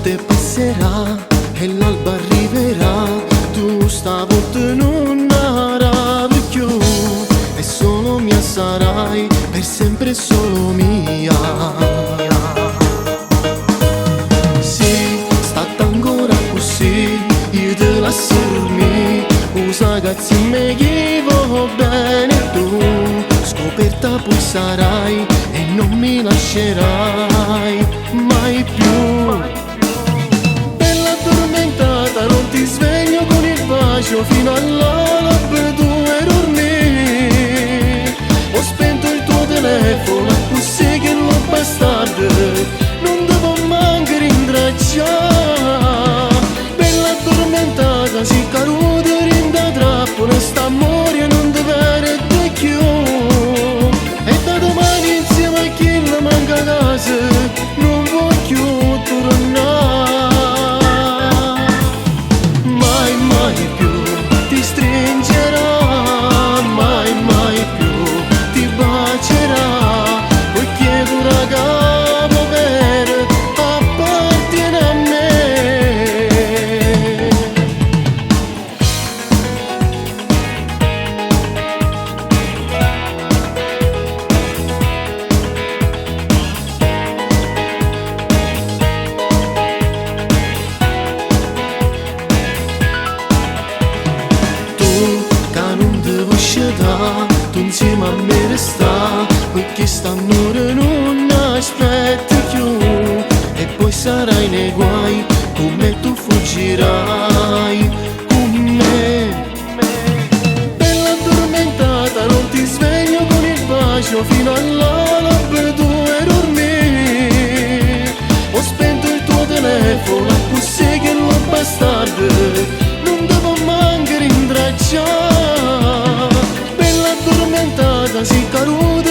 notte passerà e l'alba arriverà, tu stavolta non arrivi più e solo mia sarai, per sempre solo mia. Sì, state ancora così, io te lascio dormire, usa ragazzi me vivo bene tu, scoperta poi sarai e non mi lascerai mai più. Bella addormentata, non ti sveglio con il bacio fino all'alba tu e dormi. Ho spento il tuo telefono, così che lo bastardo non devo manco rintracciare. Bella addormentata, si caduta in da trappola, sta amore non deve vedere più. E da domani insieme a chi la manca a casa non voglio tornare. Mai, mai più ti stringerà, mai, mai più ti bacerà, perché tu ragazzo vero appartiene a me. Tu insieme a me resta, perché st'amore non aspetti più, e poi sarai nei guai, con me tu fuggirai, con me. Bella addormentata, non ti sveglio con il bacio fino all'alba tu e dormi. Ho spento il tuo telefono, così che lo bastardo non devo manco rintracciare. Si caduta